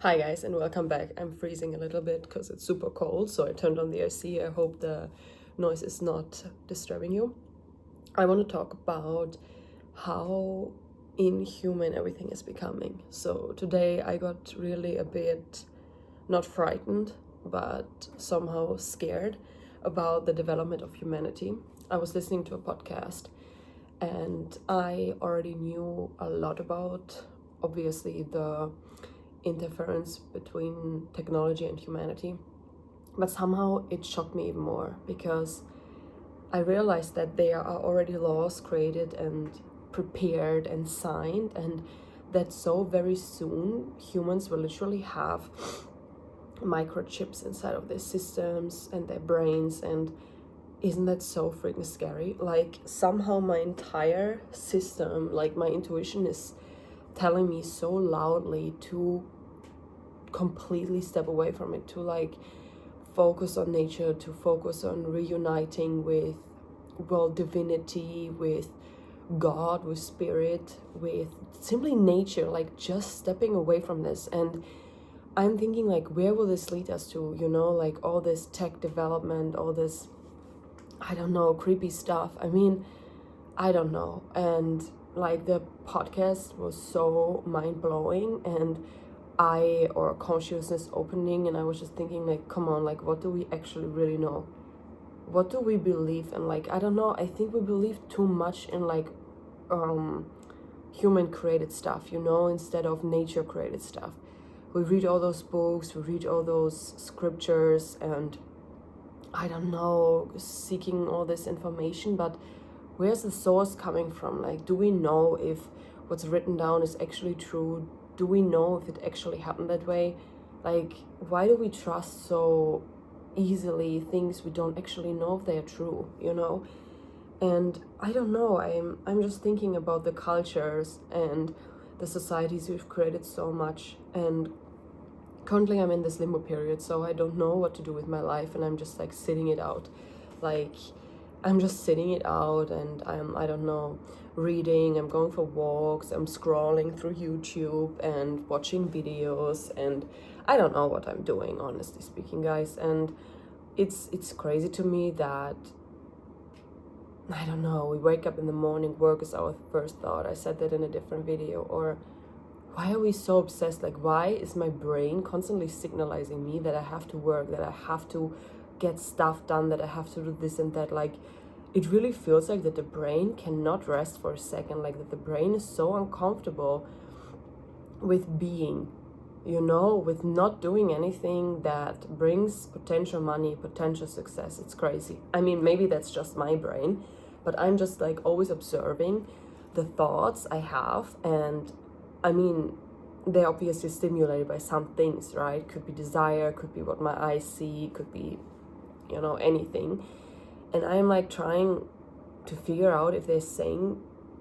Hi guys and welcome back. I'm freezing a little bit because it's super cold, so I turned on the AC. I hope the noise is not disturbing you. I want to talk about how inhuman everything is becoming. So today I got really a bit not frightened, but somehow scared about the development of humanity. I was listening to a podcast and I already knew a lot about, obviously, the interference between technology and humanity, but somehow it shocked me even more because I realized that there are already laws created and prepared and signed, and that so very soon humans will literally have microchips inside of their systems and their brains. And isn't that so freaking scary? Like, somehow my entire system, like my intuition, is telling me so loudly to completely step away from it, to like focus on nature, to focus on reuniting with, well, divinity, with God, with spirit, with simply nature, like just stepping away from this. And I'm thinking, like, where will this lead us to? Like all this tech development, all this, I don't know, creepy stuff. I mean, I don't know. And like the podcast was so mind-blowing and or consciousness opening, and I was just thinking, like, come on, like, what do we actually really know? What do we believe in? Like, I don't know, I think we believe too much in like human created stuff, instead of nature created stuff. We read all those books, we read all those scriptures, and I don't know, seeking all this information, but where's the source coming from? Like, do we know if what's written down is actually true? Do we know if it actually happened that way? Like, why do we trust so easily things we don't actually know if they're true, And I don't know, I'm just thinking about the cultures and the societies we've created so much. And currently I'm in this limbo period, so I don't know what to do with my life, and I'm just like sitting it out. Like, I'm just sitting it out, and I don't know, reading, I'm going for walks, I'm scrolling through YouTube and watching videos, and I don't know what I'm doing, honestly speaking, guys. And it's crazy to me that, I don't know, we wake up in the morning, work is our first thought. I said that in a different video. Or why are we so obsessed? Like, why is my brain constantly signalizing me that I have to work, that I have to get stuff done, that I have to do this and that? Like, it really feels like that the brain cannot rest for a second, like that the brain is so uncomfortable with being, with not doing anything that brings potential money, potential success. It's crazy. I mean, maybe that's just my brain, but I'm just like always observing the thoughts I have. And I mean, they're obviously stimulated by some things, right? Could be desire, could be what my eyes see, could be, anything. And I'm like trying to figure out if they're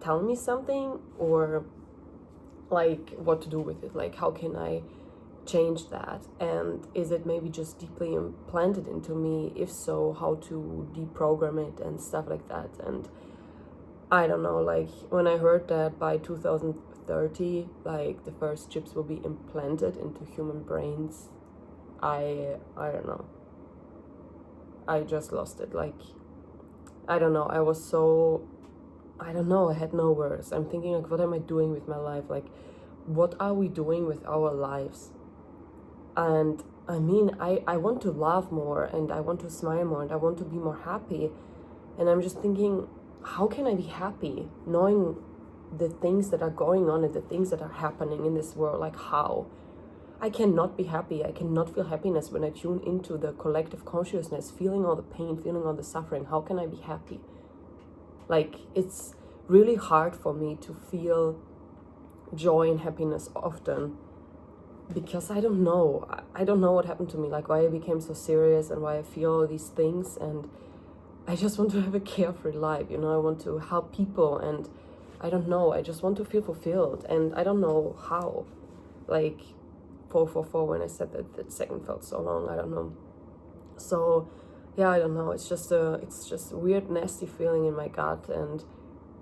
telling me something, or like what to do with it. Like, how can I change that? And is it maybe just deeply implanted into me? If so, how to deprogram it and stuff like that. And I don't know, like, when I heard that by 2030, like, the first chips will be implanted into human brains, I don't know. I just lost it. Like, I don't know. I was so, I don't know. I had no words. I'm thinking, like, what am I doing with my life? Like, what are we doing with our lives? And I mean, I want to laugh more, and I want to smile more, and I want to be more happy. And I'm just thinking, how can I be happy knowing the things that are going on and the things that are happening in this world? Like, how? I cannot be happy. I cannot feel happiness when I tune into the collective consciousness, feeling all the pain, feeling all the suffering. How can I be happy? Like, it's really hard for me to feel joy and happiness often, because I don't know. I don't know what happened to me, like why I became so serious and why I feel all these things. And I just want to have a carefree life, I want to help people, and I don't know, I just want to feel fulfilled, and I don't know how. Like, 444, when I said that second felt so long, I don't know. So yeah, I don't know, it's just a weird, nasty feeling in my gut, and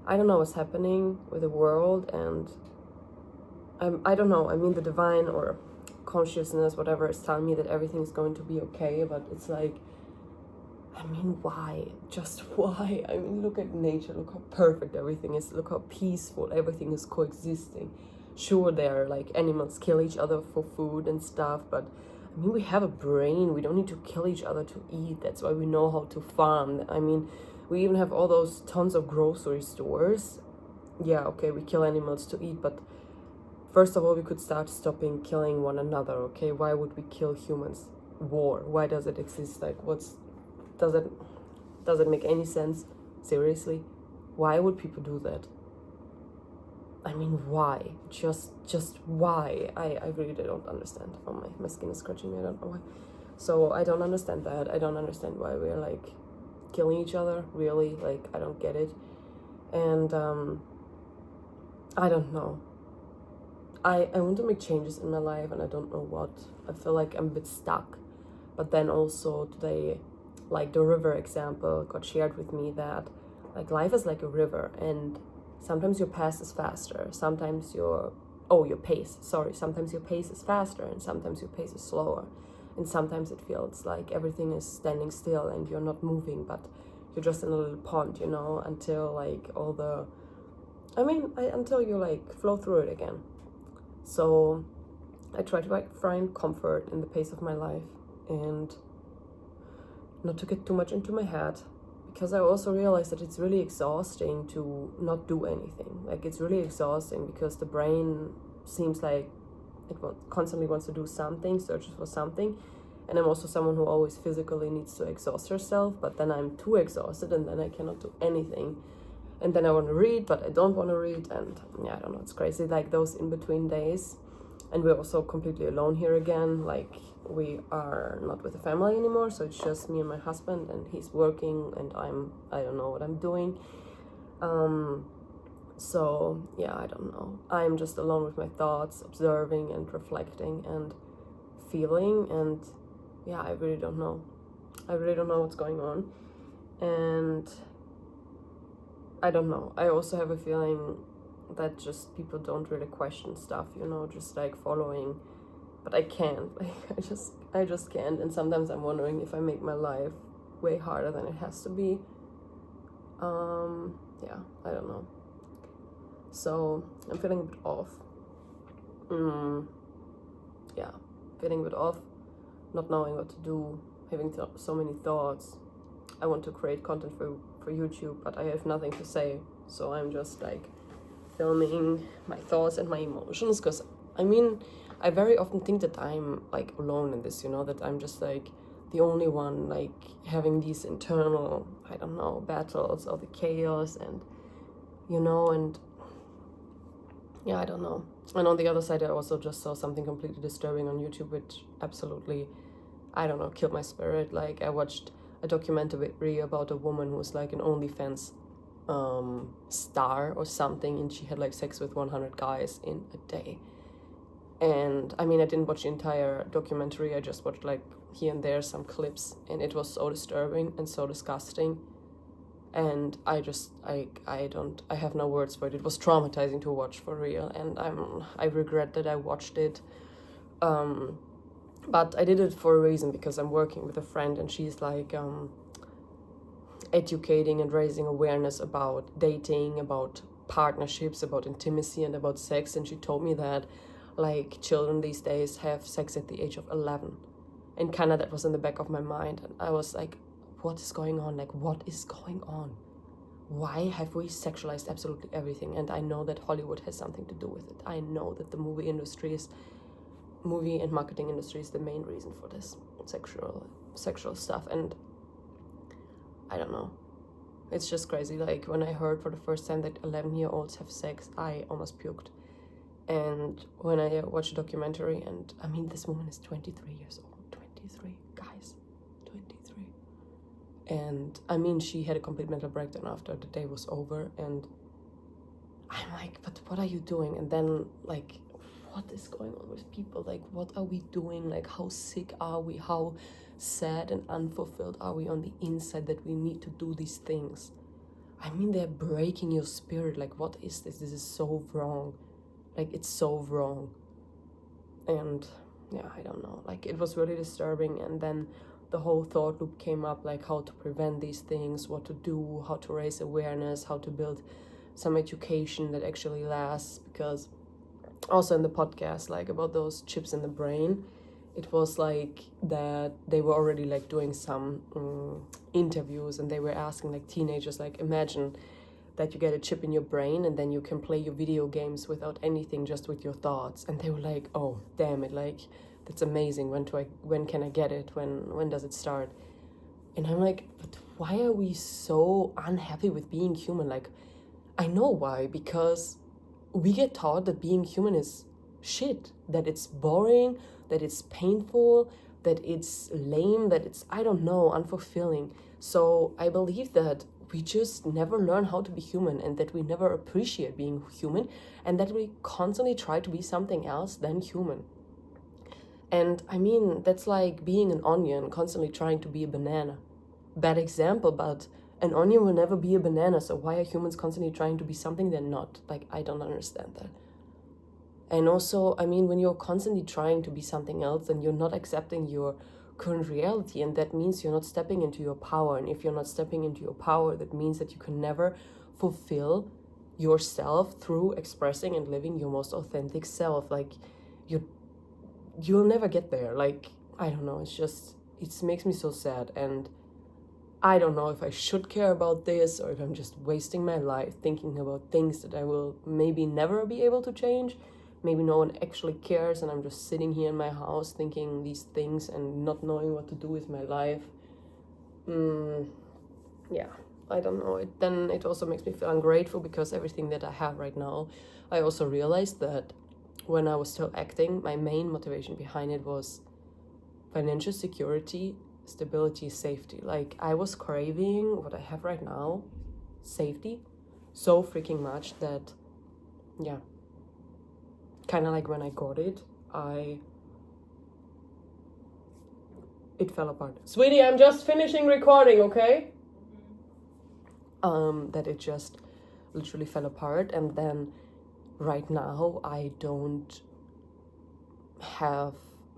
I don't know what's happening with the world. And I don't know, I mean, the divine or consciousness, whatever, is telling me that everything is going to be okay, but it's like, I mean, why? Just why? I mean, look at nature, look how perfect everything is, look how peaceful everything is coexisting. Sure, there are like animals kill each other for food and stuff, but I mean, we have a brain, we don't need to kill each other to eat. That's why we know how to farm. I mean, we even have all those tons of grocery stores. Yeah, okay, we kill animals to eat, but first of all, we could start stopping killing one another, okay? Why would we kill humans? War, why does it exist? Like, does it make any sense? Seriously? Why would people do that? I mean, why? Just why? I really don't understand. Oh, my skin is scratching me, I don't know why. So I don't understand that. I don't understand why we're like killing each other, really. Like, I don't get it. And I don't know. I want to make changes in my life and I don't know what. I feel like I'm a bit stuck. But then also today, like the river example got shared with me, that like life is like a river, and sometimes your pace is faster, sometimes your pace is faster, and sometimes your pace is slower, and sometimes it feels like everything is standing still and you're not moving, but you're just in a little pond, you know, until like until you like flow through it again. So I try to like find comfort in the pace of my life and not to get too much into my head, because I also realized that it's really exhausting to not do anything. Like, it's really exhausting because the brain seems like it constantly wants to do something, searches for something. And I'm also someone who always physically needs to exhaust herself, but then I'm too exhausted and then I cannot do anything. And then I want to read, but I don't want to read. And yeah, I don't know, it's crazy, like those in-between days. And we're also completely alone here again. Like, we are not with the family anymore, so it's just me and my husband, and he's working and I don't know what I'm doing. So yeah, I don't know. I'm just alone with my thoughts, observing and reflecting and feeling, and yeah, I really don't know. I really don't know what's going on. And I don't know. I also have a feeling that just people don't really question stuff, you know, just like following. But I can't. Like, I just can't. And sometimes I'm wondering if I make my life way harder than it has to be. Yeah, I don't know. So I'm feeling a bit off. Yeah, feeling a bit off, not knowing what to do, having so many thoughts. I want to create content for YouTube, but I have nothing to say. So I'm just like filming my thoughts and my emotions, because I mean, I very often think that I'm like alone in this, you know, that I'm just like the only one like having these internal, I don't know, battles or the chaos, and you know, and yeah, I don't know. And on the other side, I also just saw something completely disturbing on YouTube, which absolutely, I don't know, killed my spirit. Like, I watched a documentary about a woman who was like an OnlyFans star or something, and she had like sex with 100 guys in a day. And I mean, I didn't watch the entire documentary, I just watched like here and there some clips, and it was so disturbing and so disgusting. And I have no words for it. It was traumatizing to watch, for real, and I regret that I watched it. But I did it for a reason, because I'm working with a friend, and she's like educating and raising awareness about dating, about partnerships, about intimacy, and about sex. And she told me that like children these days have sex at the age of 11, and kind of that was in the back of my mind, and I was like, what is going on? Like, what is going on? Why have we sexualized absolutely everything? And I know that Hollywood has something to do with it. I know that the movie and marketing industry is the main reason for this sexual stuff. And I don't know, it's just crazy. Like, when I heard for the first time that 11-year-olds have sex, I almost puked. And when I watched a documentary, and I mean, this woman is 23 years old. 23, guys, 23. And I mean, she had a complete mental breakdown after the day was over, and I'm like, but what are you doing? And then like, what is going on with people? Like, what are we doing? Like, how sick are we? How sad and unfulfilled are we on the inside that we need to do these things? I mean, they're breaking your spirit. Like, what is this? This is so wrong. Like, it's so wrong. And yeah, I don't know, like it was really disturbing. And then the whole thought loop came up, like how to prevent these things, what to do, how to raise awareness, how to build some education that actually lasts. Because also in the podcast, like about those chips in the brain, it was like that they were already like doing some interviews, and they were asking like teenagers, like imagine that you get a chip in your brain and then you can play your video games without anything, just with your thoughts. And they were like, oh damn it, like that's amazing, when can I get it, when does it start? And I'm like, but why are we so unhappy with being human? Like, I know why, because we get taught that being human is shit, that it's boring, that it's painful, that it's lame, that it's, I don't know, unfulfilling. So I believe that we just never learn how to be human, and that we never appreciate being human, and that we constantly try to be something else than human. And I mean, that's like being an onion, constantly trying to be a banana. Bad example, but an onion will never be a banana, so why are humans constantly trying to be something they're not? Like, I don't understand that. And also, I mean, when you're constantly trying to be something else, then you're not accepting your current reality, and that means you're not stepping into your power. And if you're not stepping into your power, that means that you can never fulfill yourself through expressing and living your most authentic self. Like, you'll never get there. Like, I don't know, it makes me so sad. And I don't know if I should care about this, or if I'm just wasting my life thinking about things that I will maybe never be able to change. Maybe no one actually cares, and I'm just sitting here in my house thinking these things and not knowing what to do with my life. Yeah, I don't know. Then it also makes me feel ungrateful, because everything that I have right now, I also realized that when I was still acting, my main motivation behind it was financial security, stability, safety. Like, I was craving what I have right now, safety, so freaking much that, yeah, kind of like when I got it, it fell apart. Sweetie, I'm just finishing recording, okay? That it just literally fell apart. And then right now I don't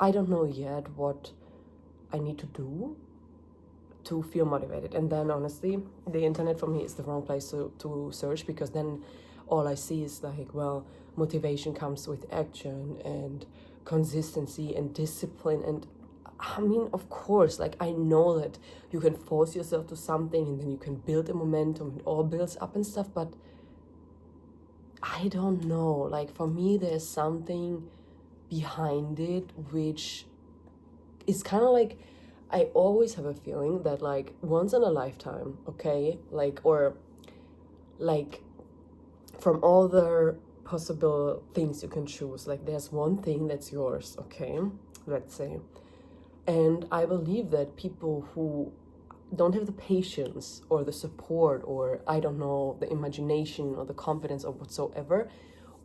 know yet what I need to do to feel motivated. And then honestly, the internet for me is the wrong place to search, because then all I see is like, well, motivation comes with action and consistency and discipline. And I mean, of course, like, I know that you can force yourself to something and then you can build a momentum and all builds up and stuff, but I don't know, like, for me there's something behind it which is kind of like, I always have a feeling that, like, once in a lifetime, okay, like, or like, from all the possible things you can choose, like, there's one thing that's yours, okay, let's say. And I believe that people who don't have the patience or the support, or I don't know, the imagination or the confidence or whatsoever,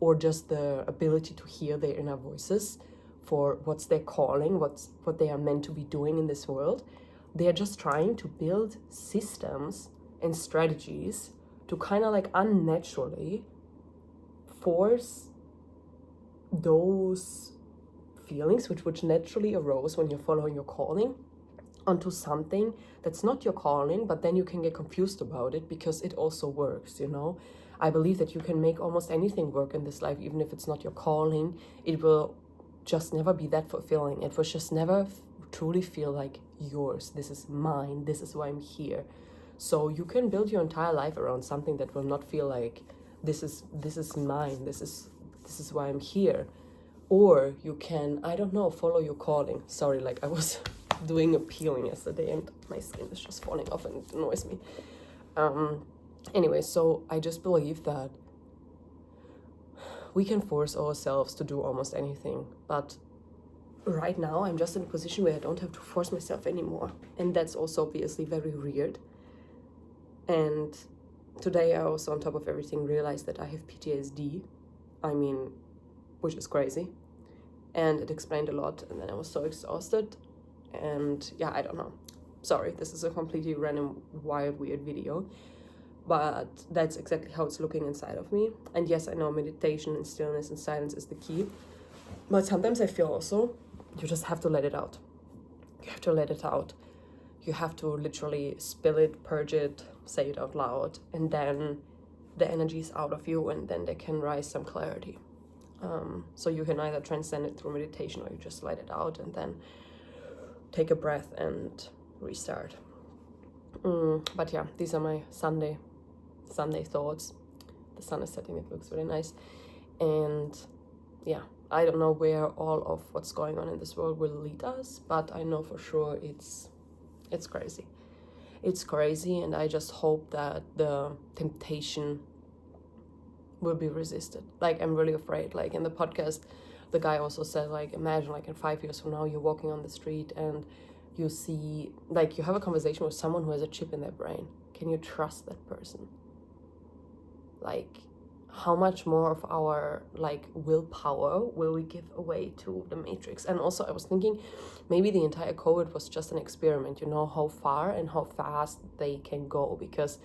or just the ability to hear their inner voices for what's their calling, what they are meant to be doing in this world, they are just trying to build systems and strategies to kind of like unnaturally force those feelings which naturally arose when you're following your calling onto something that's not your calling, but then you can get confused about it because it also works, you know? I believe that you can make almost anything work in this life, even if it's not your calling. It will just never be that fulfilling. It will just never truly feel like yours. This is mine. This is why I'm here. So you can build your entire life around something that will not feel like this is mine. This is why I'm here. Or you can, I don't know, follow your calling. Sorry, like, I was doing a peeling yesterday and my skin is just falling off and it annoys me. Anyway, so I just believe that we can force ourselves to do almost anything. But right now I'm just in a position where I don't have to force myself anymore. And that's also obviously very weird. And today I also, on top of everything, realized that I have PTSD. I mean, which is crazy. And it explained a lot. And then I was so exhausted. And yeah, I don't know. Sorry, this is a completely random, wild, weird video. But that's exactly how it's looking inside of me. And yes, I know meditation and stillness and silence is the key. But sometimes I feel also you just have to let it out. You have to let it out. You have to literally spill it, purge it, say it out loud, and then the energy is out of you, and then there can rise some clarity. So you can either transcend it through meditation, or you just let it out and then take a breath and restart. But yeah, these are my Sunday thoughts. The sun is setting, it looks really nice. And yeah, I don't know where all of what's going on in this world will lead us, but I know for sure it's crazy. It's crazy, and I just hope that the temptation will be resisted. Like, I'm really afraid. Like, in the podcast, the guy also said, like, imagine, like, in 5 years from now, you're walking on the street and you see, like, you have a conversation with someone who has a chip in their brain. Can you trust that person? Like, how much more of our, like, willpower will we give away to the Matrix? And also, I was thinking, maybe the entire COVID was just an experiment, you know, how far and how fast they can go. Because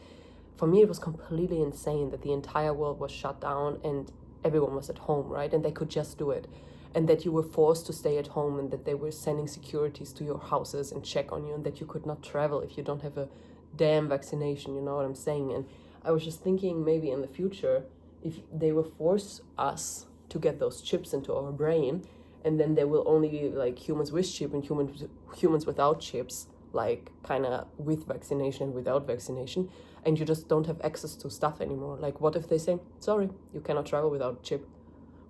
for me, it was completely insane that the entire world was shut down and everyone was at home, right? And they could just do it. And that you were forced to stay at home, and that they were sending securities to your houses and check on you, and that you could not travel if you don't have a damn vaccination, you know what I'm saying? And I was just thinking, maybe in the future, if they will force us to get those chips into our brain, and then there will only be like humans with chip and humans without chips, like kind of with vaccination and without vaccination, and you just don't have access to stuff anymore. Like, what if they say, sorry, you cannot travel without chip?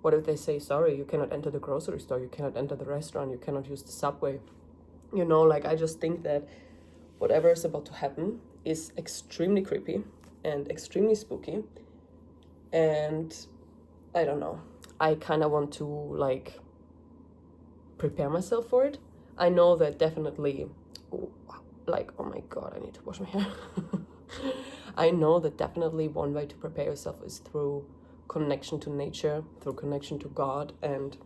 What if they say, sorry, you cannot enter the grocery store, you cannot enter the restaurant, you cannot use the subway? You know, like, I just think that whatever is about to happen is extremely creepy and extremely spooky. And I don't know, I kind of want to, like, prepare myself for it. I know that definitely, like, oh my god, I need to wash my hair. I know that definitely one way to prepare yourself is through connection to nature, through connection to God, and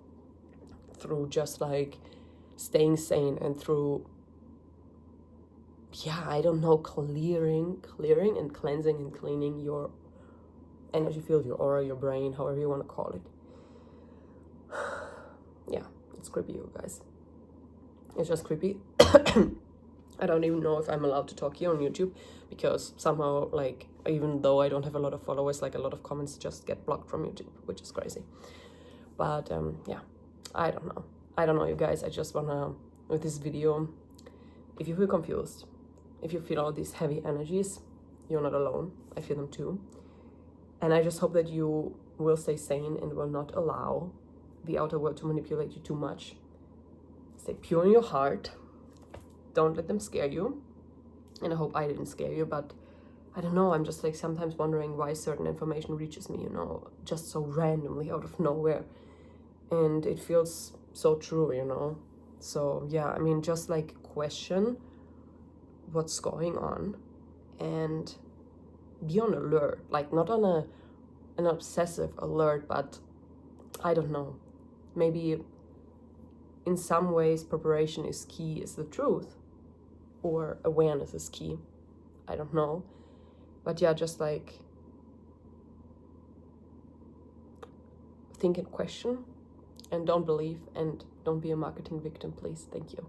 through just like staying sane, and through, yeah, I don't know, clearing and cleansing and cleaning your energy field, your aura, your brain, however you want to call it. Yeah, it's creepy, you guys. It's just creepy. I don't even know if I'm allowed to talk here on YouTube, because somehow, like, even though I don't have a lot of followers, like, a lot of comments just get blocked from YouTube, which is crazy. But yeah, I don't know, you guys. I just wanna, with this video, if you feel confused, if you feel all these heavy energies, you're not alone. I feel them too. And I just hope that you will stay sane and will not allow the outer world to manipulate you too much. Stay pure in your heart. Don't let them scare you. And I hope I didn't scare you, but I don't know, I'm just like sometimes wondering why certain information reaches me, you know, just so randomly out of nowhere. And it feels so true, you know. So yeah, I mean, just like question what's going on and be on alert. Like, not on an obsessive alert, but I don't know, maybe in some ways preparation is key, is the truth, or awareness is key. I don't know. But yeah, just like think and question, and don't believe, and don't be a marketing victim, please. Thank you.